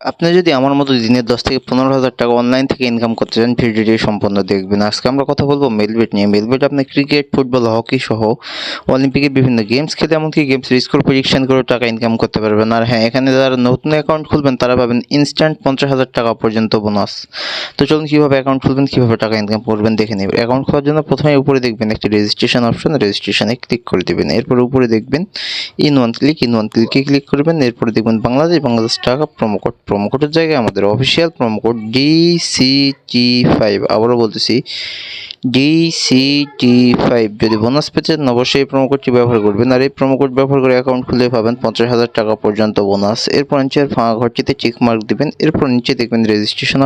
আপনি যদি আমার মতো দিনে 10 থেকে 15,000 টাকা অনলাইন থেকে ইনকাম করতে চান, ভিডিওটি সম্পূর্ণ দেখবেন। আজকে আমরা কথা বলবো মেলবেট নিয়ে। মেলবেট আপনি ক্রিকেট, ফুটবল, হকি সহ অলিম্পিকের বিভিন্ন গেমস খেলে, এমনকি গেমসের স্কোর প্রেডিকশন করে টাকা ইনকাম করতে পারবেন। আর হ্যাঁ, এখানে যারা নতুন অ্যাকাউন্ট খুলবেন তারা পাবেন ইনস্ট্যান্ট 50,000 টাকা পর্যন্ত বোনাস। তো চলুন কীভাবে অ্যাকাউন্ট খুলবেন, কীভাবে টাকা ইনকাম করবেন দেখে নেবেন। অ্যাকাউন্ট খোলার জন্য প্রথমে উপরে দেখবেন একটি রেজিস্ট্রেশন অপশন, রেজিস্ট্রেশনে ক্লিক করে দেবেন। এরপর উপরে দেখবেন ইন ওয়ান ক্লিকে ক্লিক করবেন। এরপরে দেখবেন বাংলাদেশ টাকা প্রোমো কোডের জায়গায় আমাদের অফিসিয়াল প্রোমো কোড DCT5, আবারও বলতেছি DCT5। যদি বোনাস পেতে চান অবশ্যই এই প্রোমো কোডটি ব্যবহার করবেন। আর এই প্রোমো কোড ব্যবহার করে অ্যাকাউন্ট খুলে পাবেন 50,000 টাকা পর্যন্ত বোনাস। এরপর নিচের ফাঁকা ঘরটিতে চেক মার্ক দিবেন। এরপর নিচে দেখবেন রেজিস্ট্রেশন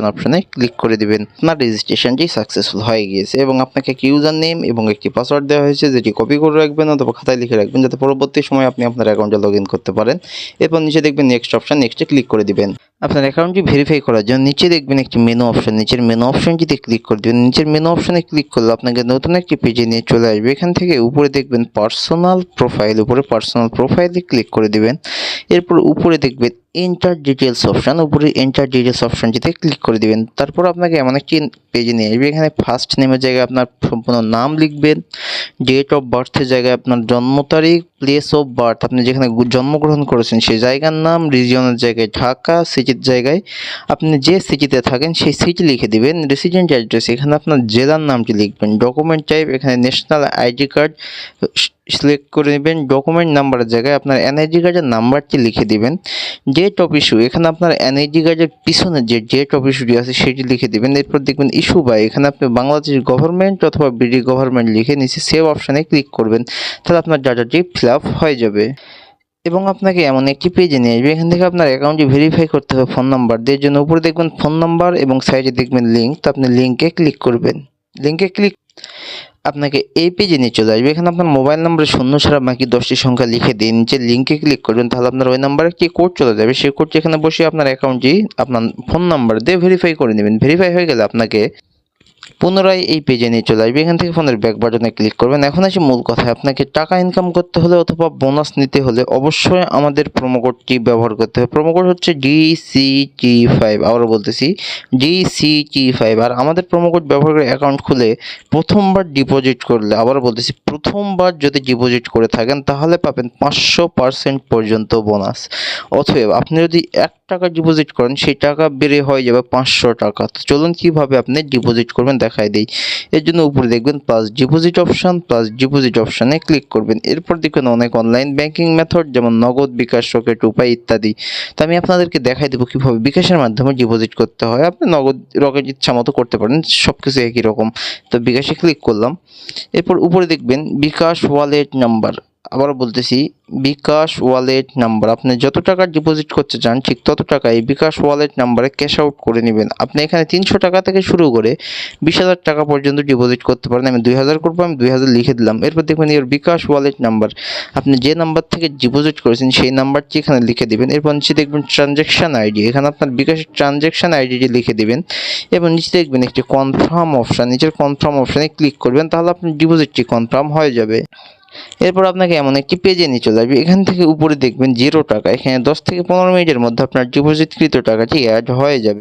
অপশনে ক্লিক করে দিবেন। আপনার রেজিস্ট্রেশনটি সাকসেসফুল হয়ে গিয়েছে এবং আপনাকে একটি ইউজার নেম এবং একটি পাসওয়ার্ড দেওয়া হয়েছে, যেটি কপি করে রাখবেন অথবা খাতায় লিখে রাখবেন, যাতে পরবর্তী সময় আপনি আপনার অ্যাকাউন্টে লগ ইন করতে পারেন। এরপর নিচে দেখবেন নেক্সটে ক্লিক করে দিবেন। আপনার অ্যাকাউন্টটি ভেরিফাই করার জন্য নিচে দেখবেন একটি মেনু অপশন, নিচের মেনু অপশনটিতে ক্লিক করে দেবেন। নিচের মেনু অপশনে ক্লিক করলে আপনাকে নতুন একটি পেজে নিয়ে চলে আসবে। এখান থেকে উপরে দেখবেন পার্সোনাল প্রোফাইলে ক্লিক করে দিবেন। এরপর উপরে দেখবেন এন্টার ডিটেলস অপশনটিতে ক্লিক করে দিবেন। তারপর আপনাকে এমন একটি পেজে নিয়ে আসবে। এখানে ফার্স্ট নেমের জায়গায় আপনার সম্পূর্ণ নাম লিখবেন, ডেট অফ বার্থের জায়গায় আপনার জন্ম তারিখ, প্লেস অফ বার্থ আপনি যেখানে জন্মগ্রহণ করেছেন সেই জায়গার নাম, রিজিয়নের জায়গায় ঢাকা, সিটির জায়গায় আপনি যে সিটিতে থাকেন সেই সিটি লিখে দিবেন। রেসিডেন্ট অ্যাড্রেস এখানে আপনার জেলার নামটি লিখবেন। ডকুমেন্ট টাইপ এখানে ন্যাশনাল আইডি কার্ড সিলেক্ট করে নেবেন। ডকুমেন্ট নাম্বারের জায়গায় আপনার এনআইডি কার্ডের নাম্বারটি লিখে দিবেন। ডেট অফ ইস্যু এখানে আপনার এনআইডি কার্ডের পিছনে যে ডেট অফ ইস্যুটি আছে সেটি লিখে দেবেন। এরপর দেখবেন ইস্যু বাই এখানে আপনি বাংলাদেশ গভর্নমেন্ট অথবা ব্রিটিশ গভর্নমেন্ট লিখে নিচে সেভ অপশানে ক্লিক করবেন। তাহলে আপনার ডাটাটি ফিল আপ হয়ে যাবে এবং আপনাকে এমন একটি পেজে নিয়ে আসবে। এখান থেকে আপনার অ্যাকাউন্টটি ভেরিফাই করতে হবে ফোন নাম্বার দিয়ে। জন্য উপরে দেখবেন ফোন নাম্বার এবং সাইডে দেখবেন লিঙ্ক। তো আপনি লিঙ্কে ক্লিক করবেন। আপনাকে এই পেজে নিয়ে চলে আসবে। এখানে আপনার মোবাইল নাম্বার শূন্য ছাড়া বাকি 10টি সংখ্যা লিখে দিন, নিচে লিঙ্কে ক্লিক করবেন। তাহলে আপনার ওই নাম্বারে একটি কোড চলে যাবে। সেই কোডটি এখানে বসে আপনার অ্যাকাউন্টটি আপনার ফোন নাম্বার দিয়ে ভেরিফাই করে নেবেন। ভেরিফাই হয়ে গেলে আপনাকে পুনরায় এই পেজে নিয়ে চলে আসবে। এখান থেকে ফোনের ব্যাক বাটনে ক্লিক করবেন। এখন আসি মূল কথায়, আপনাকে টাকা ইনকাম করতে হলে অথবা বোনাস নিতে হলে অবশ্যই আমাদের প্রোমো কোডটি ব্যবহার করতে হবে। প্রোমো কোড হচ্ছে DCT5, আবারও বলতেছি DCT5। আর আমাদের প্রোমো কোড ব্যবহার করে অ্যাকাউন্ট খুলে প্রথমবার ডিপোজিট করলে, আবারও বলতেছি প্রথমবার যদি ডিপোজিট করে থাকেন তাহলে পাবেন 500% পর্যন্ত বোনাস। অতএব আপনি যদি 1 টাকা ডিপোজিট করেন সেই টাকা বেড়ে হয়ে যাবে 500 টাকা। তো চলুন কীভাবে আপনি ডিপোজিট করবেন দেখাই দিই। এর জন্য উপরে দেখবেন প্লাস ডিপোজিট অপশানে ক্লিক করবেন। এরপর দেখবেন অনেক অনলাইন ব্যাংকিং মেথড, যেমন নগদ, বিকাশ, রকেট, উপায় ইত্যাদি। তো আমি আপনাদেরকে দেখাই দেবো কীভাবে বিকাশের মাধ্যমে ডিপোজিট করতে হয়। আপনি নগদ, রকেট ইচ্ছা মতো করতে পারেন, সব কিছু একই রকম। তো বিকাশে ক্লিক করলাম। এরপর উপরে দেখবেন বিকাশ ওয়ালেট নাম্বার, আবারও বলতেছি বিকাশ ওয়ালেট নাম্বার। আপনি যত টাকা ডিপোজিট করতে চান ঠিক তত টাকা এই বিকাশ ওয়ালেট নাম্বারে ক্যাশ আউট করে নেবেন। আপনি এখানে 300 টাকা থেকে শুরু করে 20,000 টাকা পর্যন্ত ডিপোজিট করতে পারেন। আমি 2000 করবো, আমি 2000 লিখে দিলাম। এরপর দেখবেন এর বিকাশ ওয়ালেট নাম্বার, আপনি যে নাম্বার থেকে ডিপোজিট করেছেন সেই নাম্বারটি এখানে লিখে দিবেন। এরপর নিচে দেখবেন ট্রানজ্যাকশান আইডি, এখানে আপনার বিকাশের ট্রানজ্যাকশান আইডিটি লিখে দিবেন। এবং নিচে দেখবেন একটি কনফার্ম অপশান, নিচের কনফার্ম অপশানে ক্লিক করবেন। তাহলে আপনার ডিপোজিটটি কনফার্ম হয়ে যাবে। এরপর আপনাকে এমন একটি পেজে নিয়ে চলে আসবে। এখান থেকে উপরে দেখবেন 0 টাকা, এখানে 10 থেকে 15 মিনিটের মধ্যে আপনার ডিপোজিটকৃত টাকাটি অ্যাড হয়ে যাবে।